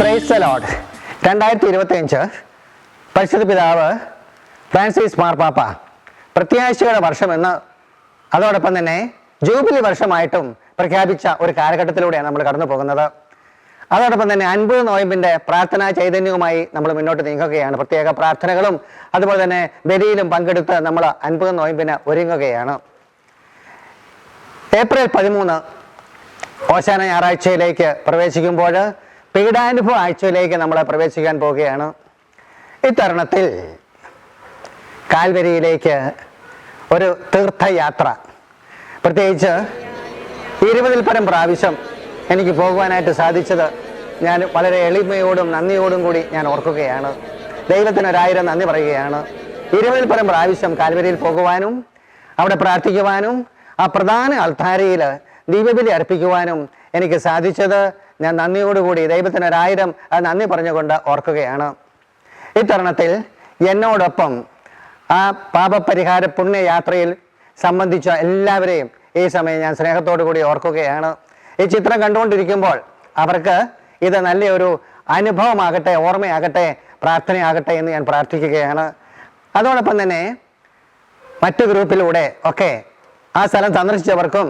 Praise the Lord. 2025 പരിശുദ്ധ പിതാവ് Francis മാർപ്പാപ്പ പ്രത്യാശയുടെ വർഷമെന്ന് അതോടൊപ്പം തന്നെ ജൂബിലി വർഷമായിട്ടും പ്രഖ്യാപിച്ച ഒരു കാലഘട്ടത്തിലൂടെയാണ് നമ്മൾ കടന്നു പോകുന്നത്. അതോടൊപ്പം തന്നെ 50 നോയമ്പിന്റെ പ്രാർത്ഥനാ ചൈതന്യവുമായി നമ്മൾ മുന്നോട്ട് നീങ്ങുകയാണ്. പ്രത്യേക പ്രാർത്ഥനകളും അതുപോലെ തന്നെ ബലിയിലും പങ്കെടുത്ത് നമ്മൾ 50 നോയമ്പിന് ഒരുങ്ങുകയാണ്. ഏപ്രിൽ 13 ഓശാന ഞായറാഴ്ചയിലേക്ക് പ്രവേശിക്കുമ്പോൾ പീഡാനുഭവ ആഴ്ചയിലേക്ക് നമ്മൾ പ്രവേശിക്കാൻ പോവുകയാണ്. ഇത്തരുണത്തിൽ കാൽവരിയിലേക്ക് ഒരു തീർത്ഥയാത്ര, പ്രത്യേകിച്ച് 20-ൽ പരം പ്രാവശ്യം എനിക്ക് പോകുവാനായിട്ട് സാധിച്ചത് ഞാൻ വളരെ എളിമയോടും നന്ദിയോടും കൂടി ഞാൻ ഓർക്കുകയാണ്. ദൈവത്തിന് 1000 നന്ദി പറയുകയാണ്. 20-ൽ പരം പ്രാവശ്യം കാൽവരിയിൽ പോകുവാനും അവിടെ പ്രാർത്ഥിക്കുവാനും ആ പ്രധാന അൾത്താരയിൽ ദീപബലി അർപ്പിക്കുവാനും എനിക്ക് സാധിച്ചത് ഞാൻ നന്ദിയോടുകൂടി ദൈവത്തിന് 1000 നന്ദി പറഞ്ഞുകൊണ്ട് ഓർക്കുകയാണ്. ഇത്തരുണത്തിൽ എന്നോടൊപ്പം ആ പാപപരിഹാര പുണ്യയാത്രയിൽ സംബന്ധിച്ച എല്ലാവരെയും ഈ സമയം ഞാൻ സ്നേഹത്തോടു കൂടി ഓർക്കുകയാണ്. ഈ ചിത്രം കണ്ടുകൊണ്ടിരിക്കുമ്പോൾ അവർക്ക് ഇത് നല്ലൊരു അനുഭവമാകട്ടെ, ഓർമ്മയാകട്ടെ, പ്രാർത്ഥനയാകട്ടെ എന്ന് ഞാൻ പ്രാർത്ഥിക്കുകയാണ്. അതോടൊപ്പം തന്നെ മറ്റു ഗ്രൂപ്പിലൂടെ ഒക്കെ ആ സ്ഥലം സന്ദർശിച്ചവർക്കും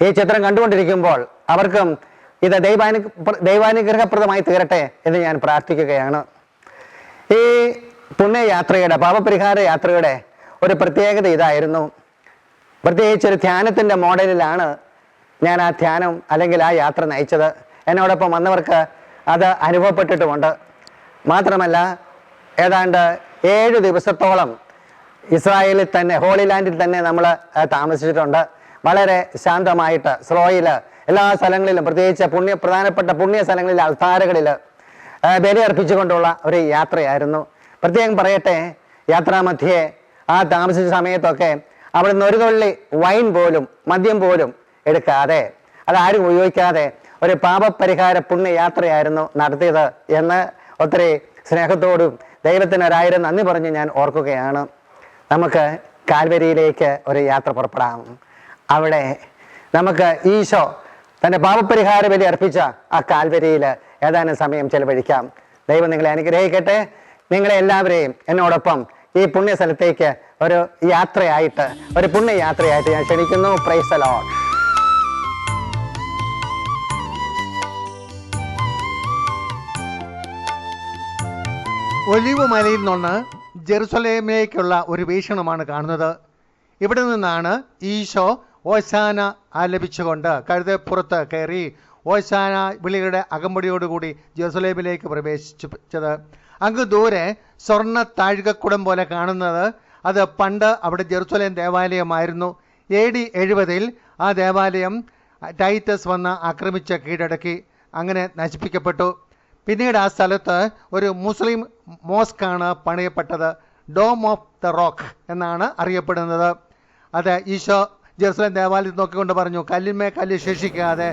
ഈ ചിത്രം കണ്ടുകൊണ്ടിരിക്കുമ്പോൾ അവർക്കും ഇത് ദൈവാനുഗ്രഹപ്രദമായി തീരട്ടെ എന്ന് ഞാൻ പ്രാർത്ഥിക്കുകയാണ്. ഈ പുണ്യയാത്രയുടെ പാപപരിഹാര യാത്രയുടെ ഒരു പ്രത്യേകത ഇതായിരുന്നു. പ്രത്യേകിച്ച് ഒരു ധ്യാനത്തിൻ്റെ മോഡലിലാണ് ഞാൻ ആ ധ്യാനം അല്ലെങ്കിൽ ആ യാത്ര നയിച്ചത്. എന്നോടൊപ്പം വന്നവർക്ക് അത് അനുഭവപ്പെട്ടിട്ടുമുണ്ട്. മാത്രമല്ല ഏതാണ്ട് 7 ദിവസത്തോളം ഇസ്രായേലിൽ തന്നെ, ഹോളി ലാൻഡിൽ തന്നെ നമ്മൾ താമസിച്ചിട്ടുണ്ട്. വളരെ ശാന്തമായിട്ട് സ്ലോയിൽ എല്ലാ സ്ഥലങ്ങളിലും, പ്രത്യേകിച്ച് പ്രധാനപ്പെട്ട പുണ്യ സ്ഥലങ്ങളിൽ അൾത്താരകളിൽ ബലി അർപ്പിച്ചുകൊണ്ടുള്ള ഒരു യാത്രയായിരുന്നു. പ്രത്യേകം പറയട്ടെ, യാത്രാമധ്യേ ആ താമസിച്ച സമയത്തൊക്കെ അവിടെ നിന്ന് ഒരു തുള്ളി വൈൻ പോലും, മദ്യം പോലും എടുക്കാതെ, അതാരും ഉപയോഗിക്കാതെ ഒരു പാപപരിഹാര പുണ്യയാത്രയായിരുന്നു നടത്തിയത് എന്ന് ഒത്തിരി സ്നേഹത്തോടും ദൈവത്തിന് 1000 നന്ദി പറഞ്ഞ് ഞാൻ ഓർക്കുകയാണ്. നമുക്ക് കാൽവരിയിലേക്ക് ഒരു യാത്ര പുറപ്പെടാം. അവിടെ നമുക്ക് ഈശോ തൻ്റെ പാപപരിഹാര ബലി അർപ്പിച്ച ആ കാൽവരിയിൽ ഏതാനും സമയം ചെലവഴിക്കാം. ദൈവം നിങ്ങളെ അനുഗ്രഹിക്കട്ടെ. നിങ്ങളെ എല്ലാവരെയും എന്നോടൊപ്പം ഈ പുണ്യ സ്ഥലത്തേക്ക് ഒരു യാത്രയായിട്ട്, ഒരു പുണ്യയാത്രയായിട്ട് ഞാൻ ക്ഷണിക്കുന്നു. Praise the Lord. ഒലിവ് മലയിൽ നിന്ന് ജെറുസലേമിലേക്കുള്ള ഒരു വീക്ഷണമാണ് കാണുന്നത്. ഇവിടെ നിന്നാണ് ഈശോ ഓശാന ആലപിച്ചുകൊണ്ട് കഴുതപ്പുറത്ത് കയറി ഓശാന വിളിയുടെ അകമ്പടിയോടുകൂടി ജെറുസലേമിലേക്ക് പ്രവേശിച്ചത്. അങ്ങ് ദൂരെ സ്വർണ്ണ താഴികക്കുടം പോലെ കാണുന്നത് അത് പണ്ട് അവിടെ ജെറുസലേം ദേവാലയമായിരുന്നു. AD 70 ആ ദേവാലയം ടൈറ്റസ് വന്ന് ആക്രമിച്ച് കീഴടക്കി, അങ്ങനെ നശിപ്പിക്കപ്പെട്ടു. പിന്നീട് ആ സ്ഥലത്ത് ഒരു മുസ്ലിം മോസ്കാണ് പണിയപ്പെട്ടത്. ഡോം ഓഫ് ദ റോക്ക് എന്നാണ് അറിയപ്പെടുന്നത്. അത് ഈശോ ജെറുസലേം ദേവാലയത്തിൽ നോക്കിക്കൊണ്ട് പറഞ്ഞു, കല്ലിന്മേ കല്ല് ശേഷിക്കാതെ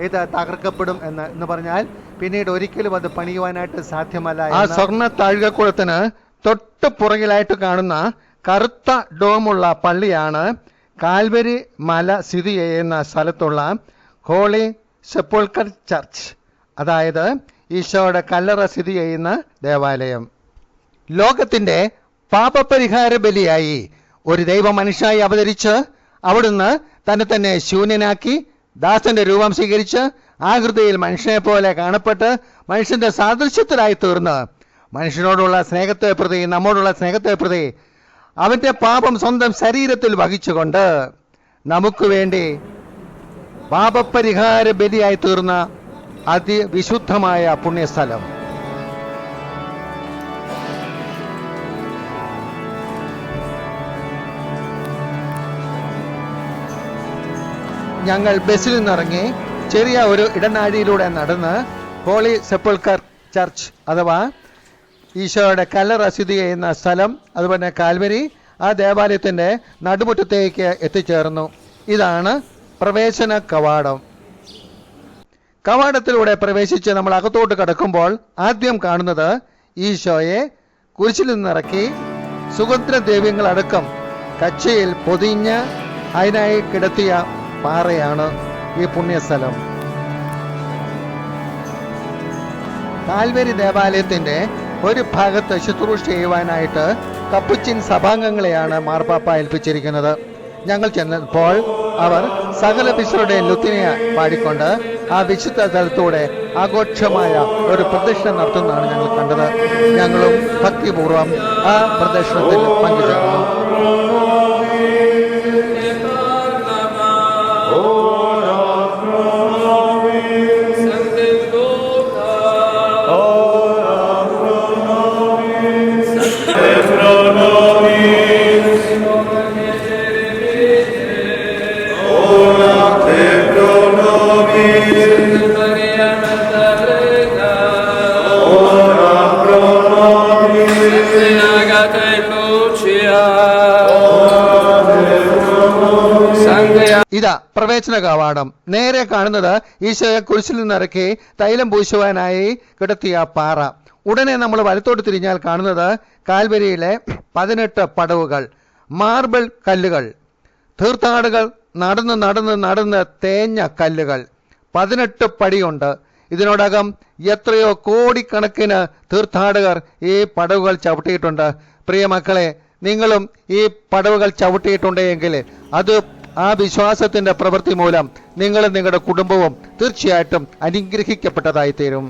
ഇത് തകർക്കപ്പെടും എന്ന് പറഞ്ഞാൽ പിന്നീട് ഒരിക്കലും അത് പണിയുവാനായിട്ട് സാധ്യമല്ല. ആ സ്വർണ്ണ താഴികക്കുളത്തിന് തൊട്ട് പുറകിലായിട്ട് കാണുന്ന കറുത്ത ഡോമുള്ള പള്ളിയാണ് കാൽവരി മല സ്ഥിതി ചെയ്യുന്ന സ്ഥലത്തുള്ള ഹോളി സെപ്പുൾക്കർ ചർച്ച്, അതായത് ഈശോയുടെ കല്ലറ സ്ഥിതി ചെയ്യുന്ന ദേവാലയം. ലോകത്തിന്റെ പാപപരിഹാര ബലിയായി ഒരു ദൈവ മനുഷ്യായി അവതരിച്ച് അവിടുന്ന് തന്നെ ശൂന്യനാക്കി ദാസന്റെ രൂപം സ്വീകരിച്ച് ആകൃതിയിൽ മനുഷ്യനെ പോലെ കാണപ്പെട്ട് മനുഷ്യന്റെ സാദൃശ്യത്തിലായി തീർന്ന് മനുഷ്യനോടുള്ള സ്നേഹത്തെ പ്രതി, നമ്മോടുള്ള സ്നേഹത്തെ പ്രതി അവന്റെ പാപം സ്വന്തം ശരീരത്തിൽ വഹിച്ചുകൊണ്ട് നമുക്ക് വേണ്ടി പാപപരിഹാര ബലിയായി തീർന്ന അതിവിശുദ്ധമായ പുണ്യസ്ഥലം. ഞങ്ങൾ ബസ്സിൽ നിന്നിറങ്ങി ചെറിയ ഒരു ഇടനാഴിയിലൂടെ നടന്ന് ഹോളി സെപ്പുൾക്കർ ചർച്ച് അഥവാ ഈശോയുടെ കല്ലറ സ്ഥിതി ചെയ്യുന്ന സ്ഥലം, അതുപോലെ കാൽവരി ആ ദേവാലയത്തിൻ്റെ നടുമുറ്റത്തേക്ക് എത്തിച്ചേർന്നു. ഇതാണ് പ്രവേശന കവാടം. കവാടത്തിലൂടെ പ്രവേശിച്ച് നമ്മൾ അകത്തോട്ട് കടക്കുമ്പോൾ ആദ്യം കാണുന്നത് ഈശോയെ കുരിശിൽ നിന്നിറക്കി സുഗന്ധദ്രവ്യങ്ങളടക്കം കച്ചയിൽ പൊതിഞ്ഞ് അതിനായി കിടത്തിയ പാറയാണ് ഈ പുണ്യസ്ഥലം. കാൽവരി ദേവാലയത്തിന്റെ ഒരു ഭാഗത്ത് ശുശ്രൂഷ ചെയ്യുവാനായിട്ട് കപ്പുച്ചിൻ സഭാംഗങ്ങളെയാണ് മാർപ്പാപ്പ ഏൽപ്പിച്ചിരിക്കുന്നത്. ഞങ്ങൾ ചെന്നപ്പോൾ അവർ സകല വിശുദ്ധരുടെയും ലുത്തിനിയ പാടിക്കൊണ്ട് ആ വിശുദ്ധ സ്ഥലത്തൂടെ ആഘോഷമായ ഒരു പ്രദക്ഷിണം നടത്തുന്നതാണ് ഞങ്ങൾ കണ്ടത്. ഞങ്ങളും ഭക്തിപൂർവം ആ പ്രദക്ഷിണത്തിൽ പങ്കുചേർന്നു. ഇതാ പ്രവേശന കവാടം. നേരെ കാണുന്നത് ഈശോയെ കുരിശിൽ നിന്നിറക്കി തൈലം പൂശുവാനായി കിടത്തിയ പാറ. ഉടനെ നമ്മൾ വലത്തോട്ട് തിരിഞ്ഞാൽ കാണുന്നത് കാൽവരിയിലെ 18 പടവുകൾ, മാർബിൾ കല്ലുകൾ, തീർത്ഥാടകർ നടന്ന് നടന്ന് നടന്ന് തേഞ്ഞ കല്ലുകൾ. 18 പടിയുണ്ട്. ഇതിനോടകം എത്രയോ കോടിക്കണക്കിന് തീർത്ഥാടകർ ഈ പടവുകൾ ചവിട്ടിയിട്ടുണ്ട്. പ്രിയ മക്കളെ, നിങ്ങളും ഈ പടവുകൾ ചവിട്ടിയിട്ടുണ്ടെങ്കിൽ അത് ആ വിശ്വാസത്തിന്റെ പ്രവൃത്തി മൂലം നിങ്ങളും നിങ്ങളുടെ കുടുംബവും തീർച്ചയായിട്ടും അനുഗ്രഹിക്കപ്പെട്ടതായി തീരും.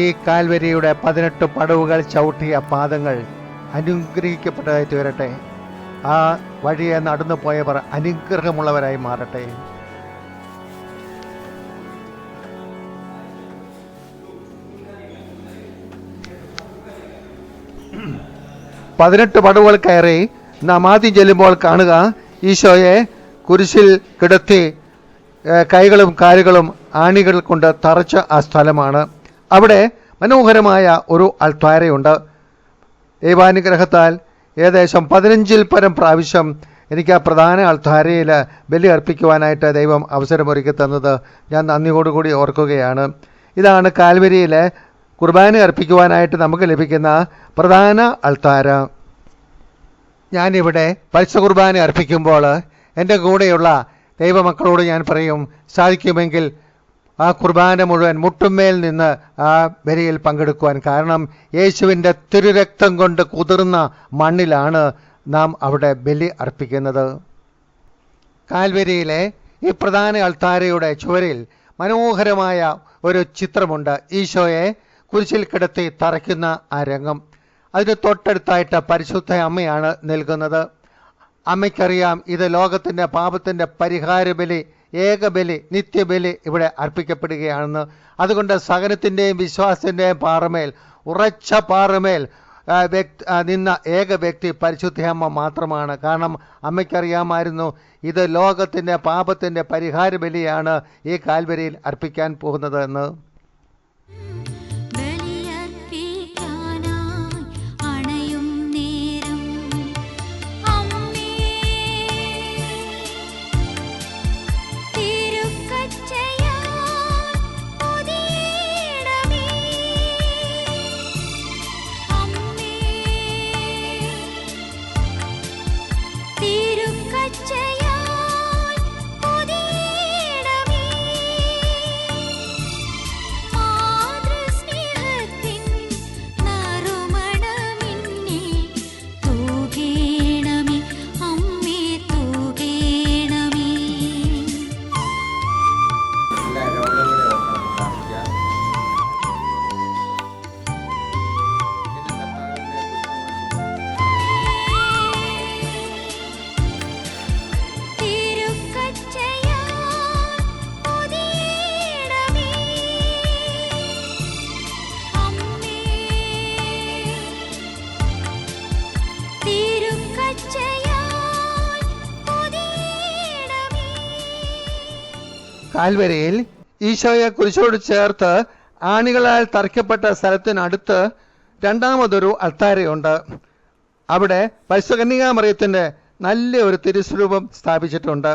ഈ കാൽവരിയുടെ 18 പടവുകൾ ചവിട്ടിയ പാദങ്ങൾ അനുഗ്രഹിക്കപ്പെട്ടതായി തീരട്ടെ. ആ വഴിയെ നടന്നു പോയവർ അനുഗ്രഹമുള്ളവരായി മാറട്ടെ. പതിനെട്ട് പടവുകൾ കയറി നാം ആദ്യം ചെല്ലുമ്പോൾ കാണുക ഈശോയെ കുരിശിൽ കിടത്തി കൈകളും കാലുകളും ആണികൾ കൊണ്ട് തറച്ച ആ സ്ഥലമാണ്. അവിടെ മനോഹരമായ ഒരു അൾത്താരയുണ്ട്. ദൈവാനുഗ്രഹത്താൽ ഏകദേശം 15-ൽ പരം പ്രാവശ്യം എനിക്ക് ആ പ്രധാന അൾത്താരയിൽ ബലി അർപ്പിക്കുവാനായിട്ട് ദൈവം അവസരമൊരുക്കി തന്നത് ഞാൻ നന്ദിയോടുകൂടി ഓർക്കുകയാണ്. ഇതാണ് കാൽവരിയിലെ കുർബാന അർപ്പിക്കുവാനായിട്ട് നമുക്ക് ലഭിക്കുന്ന പ്രധാന അൾത്താര. ഞാനിവിടെ പരിശുദ്ധ കുർബാന അർപ്പിക്കുമ്പോൾ എൻ്റെ കൂടെയുള്ള ദൈവമക്കളോട് ഞാൻ പറയും, സാധിക്കുമെങ്കിൽ ആ കുർബാന മുഴുവൻ മുട്ടുമേൽ നിന്ന് ആ ബലിയിൽ പങ്കെടുക്കുവാൻ. കാരണം യേശുവിൻ്റെ തിരുരക്തം കൊണ്ട് കുതിർന്ന മണ്ണിലാണ് നാം അവിടെ ബലി അർപ്പിക്കുന്നത്. കാൽവരിയിലെ ഈ പ്രധാന അൾത്താരയുടെ ചുവരിൽ മനോഹരമായ ഒരു ചിത്രമുണ്ട്. ഈശോയെ കുരിശിൽ കിടത്തി തറയ്ക്കുന്ന ആ രംഗം. അതിന് തൊട്ടടുത്തായിട്ട് പരിശുദ്ധ അമ്മയാണ് നിൽക്കുന്നത്. അമ്മയ്ക്കറിയാം ഇത് ലോകത്തിൻ്റെ പാപത്തിൻ്റെ പരിഹാര ബലി, ഏകബലി, നിത്യബലി ഇവിടെ അർപ്പിക്കപ്പെടുകയാണെന്ന്. അതുകൊണ്ട് സഹനത്തിൻ്റെയും വിശ്വാസത്തിൻ്റെയും പാറമേൽ, ഉറച്ച പാറമേൽ നിന്ന ഏക വ്യക്തി പരിശുദ്ധ അമ്മ മാത്രമാണ്. കാരണം അമ്മയ്ക്കറിയാമായിരുന്നു ഇത് ലോകത്തിൻ്റെ പാപത്തിൻ്റെ പരിഹാര ബലിയാണ് ഈ കാൽവരിയിൽ അർപ്പിക്കാൻ പോകുന്നത് എന്ന്. കാൽവരിയിൽ ഈശോയെ കുരിശോട് ചേർത്ത് ആണികളാൽ തറയ്ക്കപ്പെട്ട സ്ഥലത്തിനടുത്ത് രണ്ടാമതൊരു അൾത്താരയുണ്ട്. അവിടെ പരിശുദ്ധ കന്യകാമറിയത്തിൻ്റെ നല്ല ഒരു തിരുസ്വരൂപം സ്ഥാപിച്ചിട്ടുണ്ട്.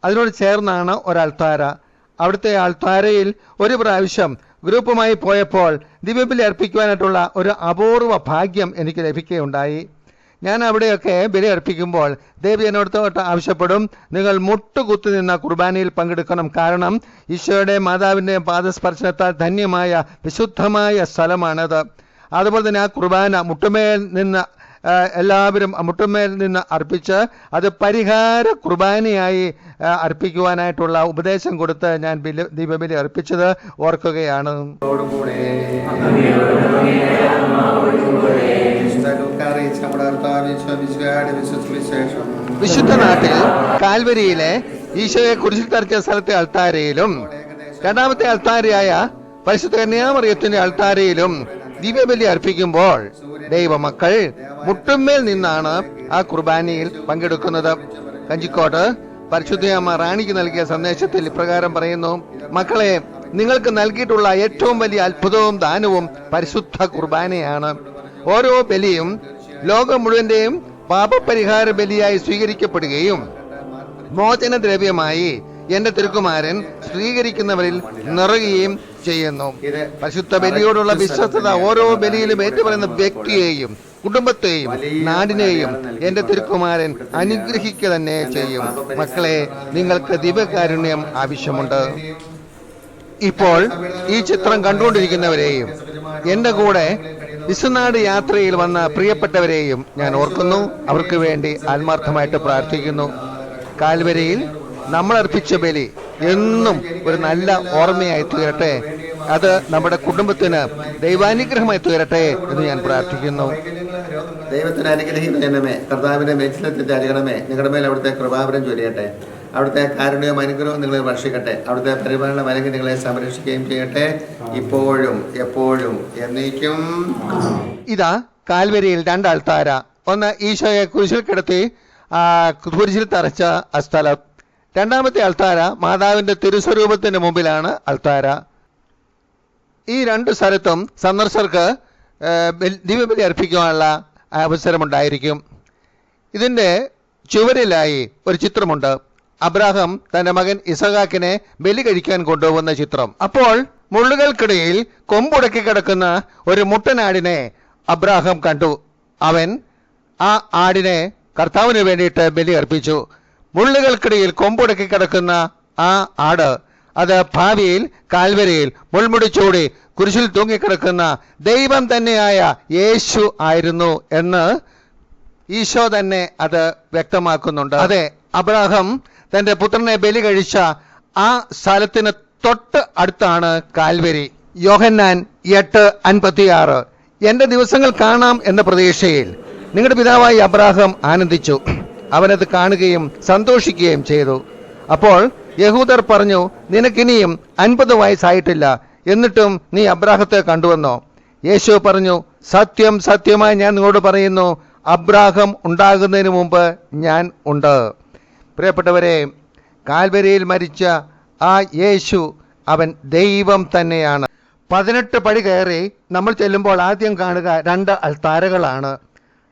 അതിനോട് ചേർന്നാണ് ഒരു അൾത്താര. അവിടുത്തെ അൾത്താരയിൽ ഒരു പ്രാവശ്യം ഗ്രൂപ്പുമായി പോയപ്പോൾ ദിവ്യബലി അർപ്പിക്കുവാനായിട്ടുള്ള ഒരു അപൂർവ ഭാഗ്യം എനിക്ക് ലഭിക്കുകയുണ്ടായി. ഞാൻ അവിടെയൊക്കെ ബലി അർപ്പിക്കുമ്പോൾ ദേവി എന്നോടത്തോട്ട് ആവശ്യപ്പെടും, നിങ്ങൾ മുട്ടുകുത്തി നിന്ന കുർബാനയിൽ പങ്കെടുക്കണം. കാരണം ഈശോയുടെ മാതാവിൻ്റെ പാദസ്പർശനത്താൽ ധന്യമായ വിശുദ്ധമായ സ്ഥലമാണത്. അതുപോലെ തന്നെ ആ കുർബാന മുട്ടുമേൽ നിന്ന് എല്ലാവരും മുട്ടുമേൽ നിന്ന് അർപ്പിച്ച് അത് പരിഹാര കുർബാനയായി അർപ്പിക്കുവാനായിട്ടുള്ള ഉപദേശം കൊടുത്ത് ഞാൻ ദീപബലി അർപ്പിച്ചത് ഓർക്കുകയാണ്. വിശുദ്ധ നാട്ടിൽ കാൽവരിയിലെ ഈശോയെ കുരിശിൽ തറച്ച സ്ഥലത്തെ അൾത്താരയിലും രണ്ടാമത്തെ അൾത്താരയായ പരിശുദ്ധ കന്യാമറിയത്തിന്റെ അൾത്താരയിലും ദിവ്യബലി അർപ്പിക്കുമ്പോൾ ദൈവമക്കൾ മുട്ടുമേൽ നിന്നാണ് ആ കുർബാനയിൽ പങ്കെടുക്കുന്നത്. കഞ്ചിക്കോട്ട് പരിശുദ്ധയമ്മ റാണിക്ക് നൽകിയ സന്ദേശത്തിൽ ഇപ്രകാരം പറയുന്നു: മക്കളെ, നിങ്ങൾക്ക് നൽകിയിട്ടുള്ള ഏറ്റവും വലിയ അത്ഭുതവും ദാനവും പരിശുദ്ധ കുർബാനയാണ്. ഓരോ ബലിയും ലോകം മുഴുവന്റെയും പാപപരിഹാര ബലിയായി സ്വീകരിക്കപ്പെടുകയും മോചനദ്രവ്യമായി എന്റെ തിരുക്കുമാരൻ സ്വീകരിക്കുന്നവരിൽ നിറയുകയും ചെയ്യുന്നു. പരിശുദ്ധ ബലിയോടുള്ള വിശ്വസ്തത ഓരോ ബലിയിലും ഏറ്റുപറയുന്ന വ്യക്തിയെയും കുടുംബത്തെയും നാടിനെയും എന്റെ തിരുക്കുമാരൻ അനുഗ്രഹിക്കുക തന്നെ ചെയ്യും. മക്കളെ, നിങ്ങൾക്ക് ദിവ്യകാരുണ്യം ആവശ്യമുണ്ട്. ഇപ്പോൾ ഈ ചിത്രം കണ്ടുകൊണ്ടിരിക്കുന്നവരെയും എന്റെ കൂടെ വിശ്വനാട് യാത്രയിൽ വന്ന പ്രിയപ്പെട്ടവരെയും ഞാൻ ഓർക്കുന്നു. അവർക്ക് വേണ്ടി ആത്മാർത്ഥമായിട്ട് പ്രാർത്ഥിക്കുന്നു. കാൽവരിയിൽ നമ്മൾ അർപ്പിച്ച ബലി എന്നും ഒരു നല്ല ഓർമ്മയായി തീരട്ടെ. അത് നമ്മുടെ കുടുംബത്തിന് ദൈവാനുഗ്രഹമായി തീരട്ടെ എന്ന് ഞാൻ പ്രാർത്ഥിക്കുന്നു. ദൈവത്തിന് അനുഗ്രഹിക്കണമേ, കർത്താവിന്റെ മേച്ചിലെത്തി അരികണമേ. നിങ്ങളുടെ മേൽ അവിടുത്തെ കൃപാവരം ചൊരിയട്ടെ. അവിടുത്തെ കാരുണ്യവും അനുഗ്രഹവും നിങ്ങളെ വർഷിക്കട്ടെ. അവിടുത്തെ പരിപാലന വരങ്ങി നിങ്ങളെ സംരക്ഷിക്കുകയും ചെയ്യട്ടെ, ഇപ്പോഴും എപ്പോഴും എന്നേക്കും. ഇതാ കാൽവരിയിൽ രണ്ട് അൾത്താര. ഒന്ന് ഈശോയെ കുരിശിൽ കിടത്തി കുരിശിൽ തറച്ച സ്ഥലം. രണ്ടാമത്തെ അൾത്താര മാതാവിന്റെ തിരുസ്വരൂപത്തിന്റെ മുമ്പിലാണ് അൾത്താര. ഈ രണ്ട് സ്ഥലത്തും സന്ദർശകർക്ക് ദിവ്യബലി അർപ്പിക്കുവാനുള്ള അവസരമുണ്ടായിരിക്കും. ഇതിൻ്റെ ചുവരിലായി ഒരു ചിത്രമുണ്ട്. അബ്രാഹാം തന്റെ മകൻ ഇസഹാക്കിനെ ബലി കഴിക്കാൻ കൊണ്ടുപോകുന്ന ചിത്രം. അപ്പോൾ മുള്ളുകൾക്കിടയിൽ കൊമ്പുടക്കി കിടക്കുന്ന ഒരു മുട്ടനാടിനെ അബ്രാഹാം കണ്ടു. അവൻ ആ ആടിനെ കർത്താവിന് വേണ്ടിയിട്ട് ബലി അർപ്പിച്ചു. മുള്ളുകൾക്കിടയിൽ കൊമ്പുടക്കി കിടക്കുന്ന ആ ആട് അത് ഭാവിയിൽ കാൽവരിയിൽ മുൾമുടിച്ചൂടി കുരിശിൽ തൂങ്ങിക്കിടക്കുന്ന ദൈവം തന്നെയായ യേശു ആയിരുന്നു എന്ന് ഈശോ തന്നെ അത് വ്യക്തമാക്കുന്നുണ്ട്. അതെ, അബ്രാഹാം തന്റെ പുത്രനെ ബലി കഴിച്ച ആ സ്ഥലത്തിന് തൊട്ട് അടുത്താണ് കാൽവരി. യോഹന്നാൻ 8:56. എന്റെ ദിവസങ്ങൾ കാണാം എന്ന പ്രതീക്ഷയിൽ നിങ്ങളുടെ പിതാവായി അബ്രാഹാം ആനന്ദിച്ചു. അവനത് കാണുകയും സന്തോഷിക്കുകയും ചെയ്തു. അപ്പോൾ യഹൂദർ പറഞ്ഞു, നിനക്കിനിയും 50 വയസ്സായിട്ടില്ല, എന്നിട്ടും നീ അബ്രാഹത്തെ കണ്ടുവന്നോ? യേശു പറഞ്ഞു, സത്യം സത്യമായി ഞാൻ നിങ്ങളോട് പറയുന്നു, അബ്രാഹം ഉണ്ടാകുന്നതിന് മുമ്പ് ഞാൻ ഉണ്ട്. പ്രിയപ്പെട്ടവരെ, കാൽവരിയിൽ മരിച്ച ആ യേശു അവൻ ദൈവം തന്നെയാണ്. 18 പടി കയറി നമ്മൾ ചെല്ലുമ്പോൾ ആദ്യം കാണുക 2 അൾത്താരകളാണ്.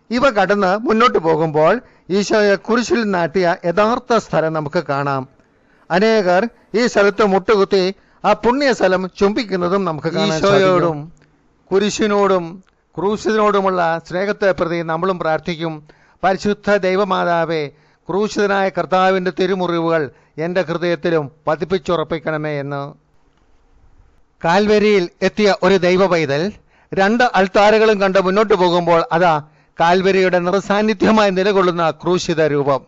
ഇവ കടന്ന് മുന്നോട്ട് പോകുമ്പോൾ ഈശോയെ കുരിശിൽ നാട്ടിയ യഥാർത്ഥ സ്ഥലം നമുക്ക് കാണാം. അനേകർ ഈ സ്ഥലത്ത് മുട്ടുകുത്തി ആ പുണ്യ സ്ഥലം ചുംബിക്കുന്നതും നമുക്ക് കാണാം. ഈശോയോടും കുരിശിനോടും ക്രൂശിതനോടുമുള്ള സ്നേഹത്തെ പ്രതി നമ്മളും പ്രാർത്ഥിക്കും. പരിശുദ്ധ ദൈവമാതാവേ, ക്രൂശിതനായ കർത്താവിൻ്റെ തിരുമുറിവുകൾ എൻ്റെ ഹൃദയത്തിലും പതിപ്പിച്ചുറപ്പിക്കണമേ എന്ന്. കാൽവരിയിൽ എത്തിയ ഒരു ദൈവ പൈതൽ 2 അൾത്താരകളും കണ്ട് മുന്നോട്ട് പോകുമ്പോൾ അതാ കാൽവരിയുടെ നിറസാന്നിധ്യമായി നിലകൊള്ളുന്ന ക്രൂശിത രൂപം.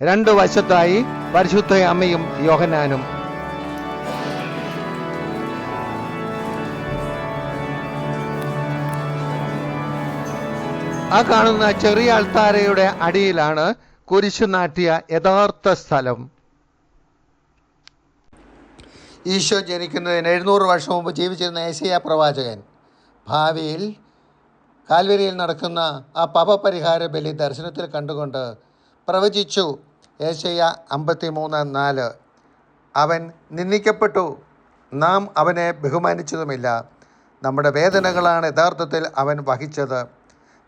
2 വശത്തായി പരിശുദ്ധ അമ്മയും യോഹന്നാനും. ആ കാണുന്ന ചെറിയ അൾത്താരയുടെ അടിയിലാണ് കുരിശു നാട്ടിയ യഥാർത്ഥ സ്ഥലം. ഈശോ ജനിക്കുന്നതിന് 700 വർഷം മുമ്പ് ജീവിച്ചിരുന്ന യെശയ്യാ പ്രവാചകൻ ഭാവിയിൽ കാൽവരിയിൽ നടക്കുന്ന ആ പാപപരിഹാര ബലി ദർശനത്തിൽ കണ്ടുകൊണ്ട് പ്രവചിച്ചു. യെശയ്യാ 53:4. അവൻ നിന്ദിക്കപ്പെട്ടു, നാം അവനെ ബഹുമാനിച്ചതുമില്ല. നമ്മുടെ വേദനകളാണ് യഥാർത്ഥത്തിൽ അവൻ വഹിച്ചത്,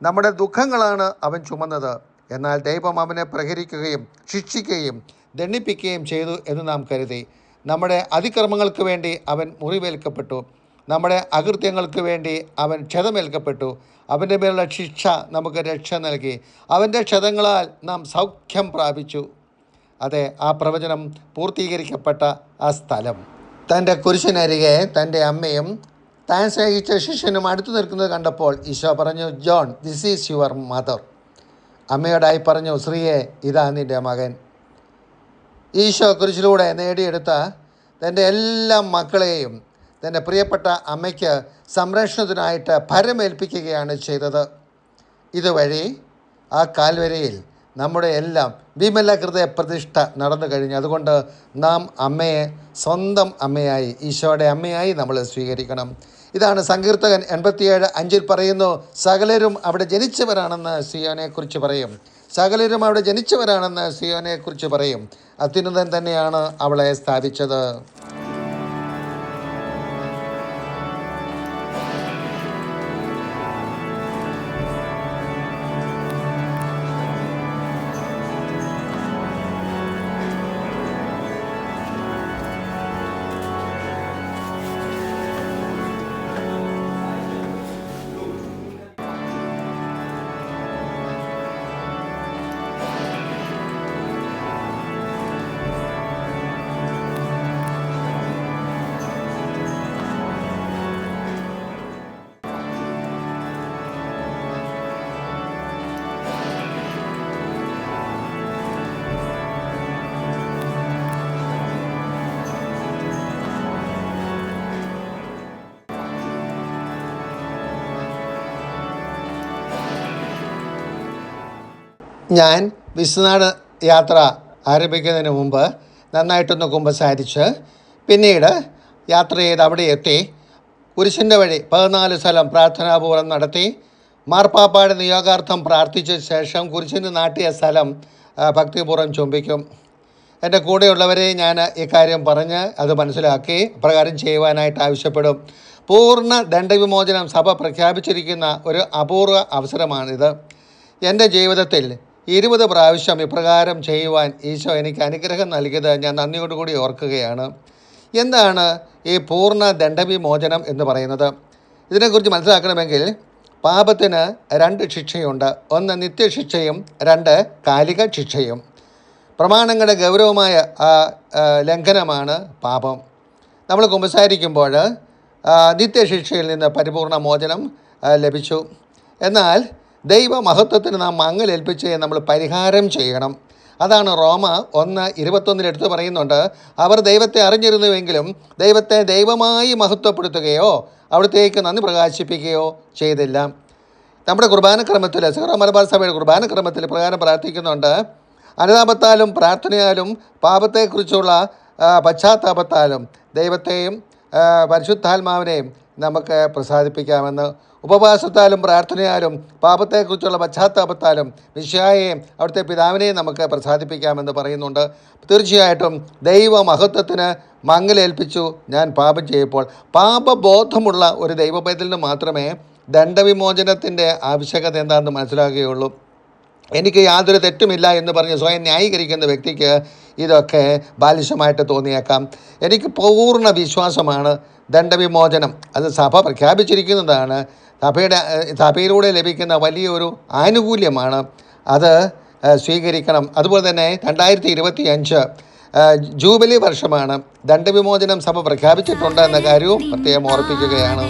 നമ്മുടെ ദുഃഖങ്ങളാണ് അവൻ ചുമന്നത്. എന്നാൽ ദൈവം അവനെ പ്രഹരിക്കുകയും ശിക്ഷിക്കുകയും ദണ്ഡിപ്പിക്കുകയും ചെയ്തു എന്ന് നാം കരുതി. നമ്മുടെ അതിക്രമങ്ങൾക്ക് വേണ്ടി അവൻ മുറിവേൽക്കപ്പെട്ടു, നമ്മുടെ അകൃത്യങ്ങൾക്ക് വേണ്ടി അവൻ ക്ഷതമേൽക്കപ്പെട്ടു. അവൻ്റെ മേലുള്ള ശിക്ഷ നമുക്ക് രക്ഷ നൽകി. അവൻ്റെ ക്ഷതങ്ങളാൽ നാം സൗഖ്യം പ്രാപിച്ചു. അതെ, ആ പ്രവചനം പൂർത്തീകരിക്കപ്പെട്ട ആ സ്ഥലം. തൻ്റെ കുരിശിനരികെ തൻ്റെ അമ്മയും താൻ സ്നേഹിച്ച ശിഷ്യനും അടുത്തു നിൽക്കുന്നത് കണ്ടപ്പോൾ ഈശോ പറഞ്ഞു, John, this is your mother. അമ്മയോടായി പറഞ്ഞു, സ്ത്രീയെ, ഇതാ നിൻ്റെ മകൻ. ഈശോ കുരിശിലൂടെ നേടിയെടുത്ത തൻ്റെ എല്ലാ മക്കളെയും തൻ്റെ പ്രിയപ്പെട്ട അമ്മയ്ക്ക് സംരക്ഷണത്തിനായിട്ട് ഭരമേൽപ്പിക്കുകയാണ് ചെയ്തത്. ഇതുവഴി ആ കാൽവരിയിൽ നമ്മുടെ എല്ലാം വിമലഹൃദയ പ്രതിഷ്ഠ നടന്നു കഴിഞ്ഞു. അതുകൊണ്ട് നാം അമ്മയെ സ്വന്തം അമ്മയായി, ഈശോയുടെ അമ്മയായി നമ്മൾ സ്വീകരിക്കണം. ഇതാണ് സങ്കീർത്തകൻ 87:5 പറയുന്നു, സകലരും അവിടെ ജനിച്ചവരാണെന്ന് സിയോനെക്കുറിച്ച് പറയും. സകലരും അവിടെ ജനിച്ചവരാണെന്ന് സിയോനെക്കുറിച്ച് പറയും. അത്യുന്നതൻ തന്നെയാണ് അവളെ സ്ഥാപിച്ചത്. ഞാൻ വിശ്വനാട് യാത്ര ആരംഭിക്കുന്നതിന് മുമ്പ് നന്നായിട്ടൊന്ന് കുമ്പസാരിച്ച് പിന്നീട് യാത്ര ചെയ്ത് അവിടെ എത്തി കുരിശിൻ്റെ വഴി 14 സ്ഥലം പ്രാർത്ഥനാപൂർവ്വം നടത്തി മാർപ്പാപ്പായുടെ നിയോഗാർത്ഥം പ്രാർത്ഥിച്ച ശേഷം കുരിശിന് നാട്ടിയ സ്ഥലം ഭക്തിപൂർവ്വം ചുംബിക്കും. എൻ്റെ കൂടെയുള്ളവരെ ഞാൻ ഇക്കാര്യം പറഞ്ഞ് അത് മനസ്സിലാക്കി പ്രകാരം ചെയ്യുവാനായിട്ട് ആവശ്യപ്പെടും. പൂർണ്ണ ദണ്ഡവിമോചനം സഭ പ്രഖ്യാപിച്ചിരിക്കുന്ന ഒരു അപൂർവ അവസരമാണിത്. എൻ്റെ ജീവിതത്തിൽ 20 പ്രാവശ്യം ഇപ്രകാരം ചെയ്യുവാൻ ഈശോ എനിക്ക് അനുഗ്രഹം നൽകിയത് ഞാൻ നന്ദിയോടുകൂടി ഓർക്കുകയാണ്. എന്താണ് ഈ പൂർണ്ണ ദണ്ഡവിമോചനം എന്ന് പറയുന്നത്? ഇതിനെക്കുറിച്ച് മനസ്സിലാക്കണമെങ്കിൽ പാപത്തിന് 2 ശിക്ഷയുണ്ട്. ഒന്ന് നിത്യശിക്ഷയും 2 കാലിക ശിക്ഷയും. പ്രമാണങ്ങളുടെ ഗൗരവമായ ലംഘനമാണ് പാപം. നമ്മൾ കുമ്പസാരിക്കുമ്പോൾ നിത്യശിക്ഷയിൽ നിന്ന് പരിപൂർണ മോചനം ലഭിച്ചു. എന്നാൽ ദൈവമഹത്വത്തിന് നാം മങ്ങലേൽപ്പിച്ച് നമ്മൾ പരിഹാരം ചെയ്യണം. അതാണ് റോമ 1:21 എടുത്ത് പറയുന്നുണ്ട്, അവർ ദൈവത്തെ അറിഞ്ഞിരുന്നുവെങ്കിലും ദൈവത്തെ ദൈവമായി മഹത്വപ്പെടുത്തുകയോ അവിടത്തേക്ക് നന്ദി പ്രകാശിപ്പിക്കുകയോ ചെയ്തില്ല. നമ്മുടെ കുർബാനക്രമത്തിൽ, സീറോ മലബാർ സഭയുടെ കുർബാനക്രമത്തിൽ പ്രകാരം പ്രാർത്ഥിക്കുന്നുണ്ട്, അനുതാപത്താലും പ്രാർത്ഥനയാലും പാപത്തെക്കുറിച്ചുള്ള പശ്ചാത്താപത്താലും ദൈവത്തെയും പരിശുദ്ധാത്മാവിനെയും നമുക്ക് പ്രസാദിപ്പിക്കാമെന്ന്. ഉപവാസത്താലും പ്രാർത്ഥനയാലും പാപത്തെക്കുറിച്ചുള്ള പശ്ചാത്താപത്താലും മിശിഹായെയും അവിടുത്തെ പിതാവിനെയും നമുക്ക് പ്രസാദിപ്പിക്കാമെന്ന് പറയുന്നുണ്ട്. തീർച്ചയായിട്ടും ദൈവമഹത്വത്തിന് മങ്ങലേൽപ്പിച്ചു ഞാൻ പാപം ചെയ്യപ്പോൾ. പാപബോധമുള്ള ഒരു ദൈവപൈതലിന് മാത്രമേ ദണ്ഡവിമോചനത്തിൻ്റെ ആവശ്യകത എന്താണെന്ന് മനസ്സിലാക്കുകയുള്ളൂ. എനിക്ക് യാതൊരു തെറ്റുമില്ല എന്ന് പറഞ്ഞ് സ്വയം ന്യായീകരിക്കുന്ന വ്യക്തിക്ക് ഇതൊക്കെ ബാലിശമായിട്ട് തോന്നിയേക്കാം. എനിക്ക് പൂർണ്ണ വിശ്വാസമാണ് ദണ്ഡവിമോചനം അത് സഭ പ്രഖ്യാപിച്ചിരിക്കുന്നതാണ്. സഭയിലൂടെ ലഭിക്കുന്ന വലിയൊരു ആനുകൂല്യമാണ്. അത് സ്വീകരിക്കണം. അതുപോലെ തന്നെ 2025 ജൂബിലി വർഷമാണ്. ദണ്ഡവിമോചനം സഭ പ്രഖ്യാപിച്ചിട്ടുണ്ട് എന്ന കാര്യവും പ്രത്യേകം ഓർപ്പിക്കുകയാണ്.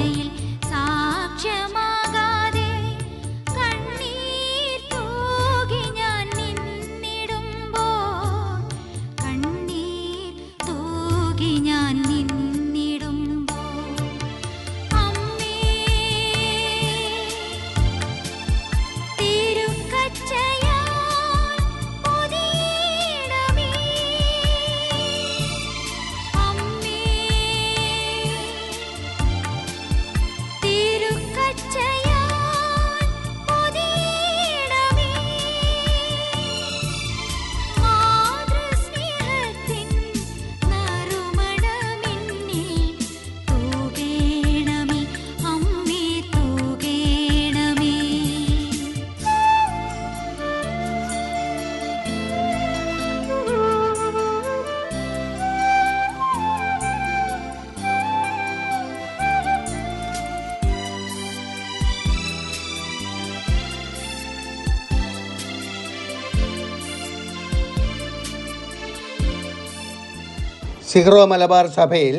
സിഹ്റോ മലബാർ സഭയിൽ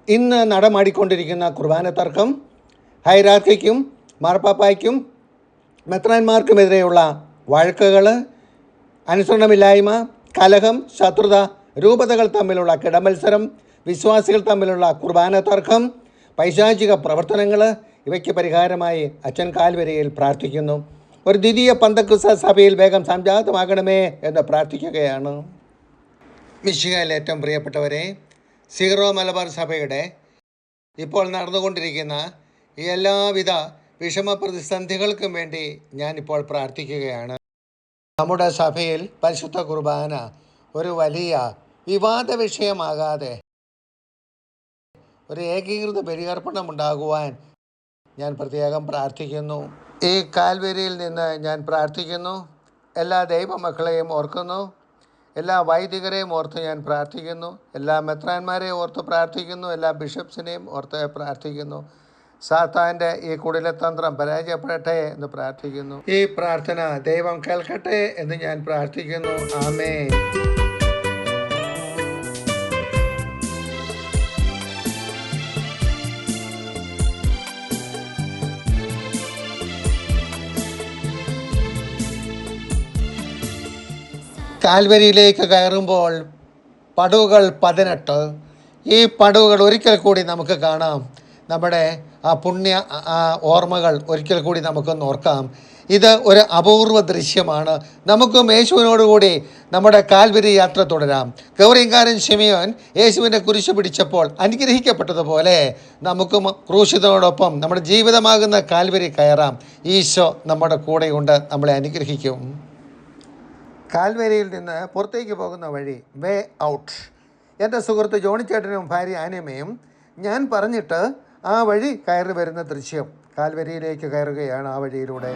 ഇന്ന് നടമാടിക്കൊണ്ടിരിക്കുന്ന കുർബാന തർക്കം ഹൈറാർക്കിക്കും മാർപ്പാപ്പായ്ക്കും മെത്രാന്മാർക്കുമെതിരെയുള്ള വഴക്കുകൾ, അനുസരണമില്ലായ്മ, കലഹം, ശത്രുത, രൂപതകൾ തമ്മിലുള്ള കിടമത്സരം, വിശ്വാസികൾ തമ്മിലുള്ള കുർബാന തർക്കം, പൈശാചിക പ്രവർത്തനങ്ങൾ ഇവയ്ക്ക് പരിഹാരമായി അച്ഛൻ കാൽവരിയിൽ പ്രാർത്ഥിക്കുന്നു. ഒരു ദ്വിതീയ പന്തക്കുസ്ത സഭയിൽ വേഗം സംജാതമാകണമേ എന്ന് പ്രാർത്ഥിക്കുകയാണ്. മിശിഹായിൽ ഏറ്റവും പ്രിയപ്പെട്ടവരെ, സിഹ്റോ മലബാർ സഭയുടെ ഇപ്പോൾ നടന്നുകൊണ്ടിരിക്കുന്ന എല്ലാവിധ വിഷമ പ്രതിസന്ധികൾക്കും വേണ്ടി ഞാനിപ്പോൾ പ്രാർത്ഥിക്കുകയാണ്. നമ്മുടെ സഭയിൽ പരിശുദ്ധ കുർബാന ഒരു വലിയ വിവാദ വിഷയമാകാതെ ഒരു ഏകീകൃത ബലിയർപ്പണമുണ്ടാകുവാൻ ഞാൻ പ്രത്യേകം പ്രാർത്ഥിക്കുന്നു. ഈ കാൽവരിയിൽ നിന്ന് ഞാൻ പ്രാർത്ഥിക്കുന്നു. എല്ലാ ദൈവമക്കളെയും ഓർക്കുന്നു. എല്ലാ വൈദികരെയും ഓർത്ത് ഞാൻ പ്രാർത്ഥിക്കുന്നു. എല്ലാ മെത്രാന്മാരെയും ഓർത്ത് പ്രാർത്ഥിക്കുന്നു. എല്ലാ ബിഷപ്സിനെയും ഓർത്ത് പ്രാർത്ഥിക്കുന്നു. സാത്താൻ്റെ ഈ കുടിലതന്ത്രം പരാജയപ്പെടട്ടെ എന്ന് പ്രാർത്ഥിക്കുന്നു. ഈ പ്രാർത്ഥന ദൈവം കേൾക്കട്ടെ എന്ന് ഞാൻ പ്രാർത്ഥിക്കുന്നു. ആമേൻ. കാൽവരിയിലേക്ക് കയറുമ്പോൾ പടവുകൾ 18. ഈ പടവുകൾ ഒരിക്കൽ കൂടി നമുക്ക് കാണാം. നമ്മുടെ ആ പുണ്യ ഓർമ്മകൾ ഒരിക്കൽ കൂടി നമുക്കൊന്ന് ഓർക്കാം. ഇത് ഒരു അപൂർവ ദൃശ്യമാണ്. നമുക്കും യേശുവിനോടുകൂടി നമ്മുടെ കാൽവരി യാത്ര തുടരാം. ഗൗരിയങ്കാരൻ ശിമിയോൻ യേശുവിനെ കുരിശ് പിടിച്ചപ്പോൾ അനുഗ്രഹിക്കപ്പെട്ടതുപോലെ നമുക്കും ക്രൂശിതനോടൊപ്പം നമ്മുടെ ജീവിതമാകുന്ന കാൽവരി കയറാം. ഈശോ നമ്മുടെ കൂടെയുണ്ട്, നമ്മളെ അനുഗ്രഹിക്കും. കാൽവരിയിൽ നിന്ന് പുറത്തേക്ക് പോകുന്ന വഴി, വേ ഔട്ട്. എൻ്റെ സുഹൃത്ത് ജോണിച്ചേട്ടനും ഭാര്യ ആനിയമ്മയും ഞാൻ പറഞ്ഞിട്ട് ആ വഴി കയറി വരുന്ന ദൃശ്യം. കാൽവരിയിലേക്ക് കയറുകയാണ് ആ വഴിയിലൂടെ.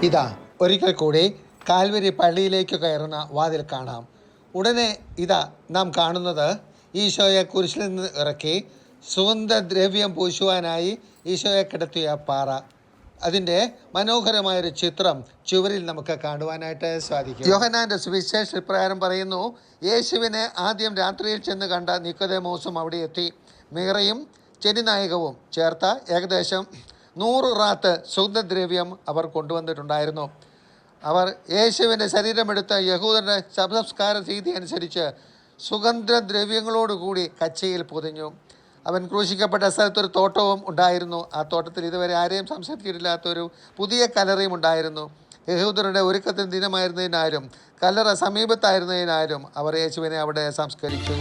ഇതാ ഒരിക്കൽ കൂടി കാൽവരി പള്ളിയിലേക്ക് കയറുന്ന വാതിൽ കാണാം. ഉടനെ ഇതാ നാം കാണുന്നത് ഈശോയെ കുരിശിൽ നിന്ന് ഇറക്കി സുഗന്ധദ്രവ്യം പൂശുവാനായി ഈശോയെ കിടത്തിയ പാറ. അതിൻ്റെ മനോഹരമായൊരു ചിത്രം ചുവരിൽ നമുക്ക് കാണുവാനായിട്ട് സാധിക്കും. യോഹന്നാൻ്റെ സുവിശേഷ പ്രകാരം പറയുന്നു, യേശുവിനെ ആദ്യം രാത്രിയിൽ ചെന്ന് കണ്ട നിക്കോദേമോസും അവിടെ എത്തി. മീറയും ചെനിനായകവും ചേർത്ത ഏകദേശം 100 റാത്ത് സുഗന്ധദ്രവ്യം അവർ കൊണ്ടുവന്നിട്ടുണ്ടായിരുന്നു. അവർ യേശുവിൻ്റെ ശരീരമെടുത്ത യഹൂദരുടെ ശവസംസ്കാര രീതി അനുസരിച്ച് സുഗന്ധദ്രവ്യങ്ങളോടുകൂടി കച്ചയിൽ പൊതിഞ്ഞു. അവൻ ക്രൂശിക്കപ്പെട്ട സ്ഥലത്തൊരു തോട്ടവും ഉണ്ടായിരുന്നു. ആ തോട്ടത്തിൽ ഇതുവരെ ആരെയും സംസാരിച്ചിട്ടില്ലാത്തൊരു പുതിയ കല്ലറയും ഉണ്ടായിരുന്നു. യഹൂദരുടെ ഒരുക്കത്തിന് ദിനമായിരുന്നതിനാലും കല്ലറ സമീപത്തായിരുന്നതിനാലും അവർ യേശുവിനെ അവിടെ സംസ്കരിച്ചു.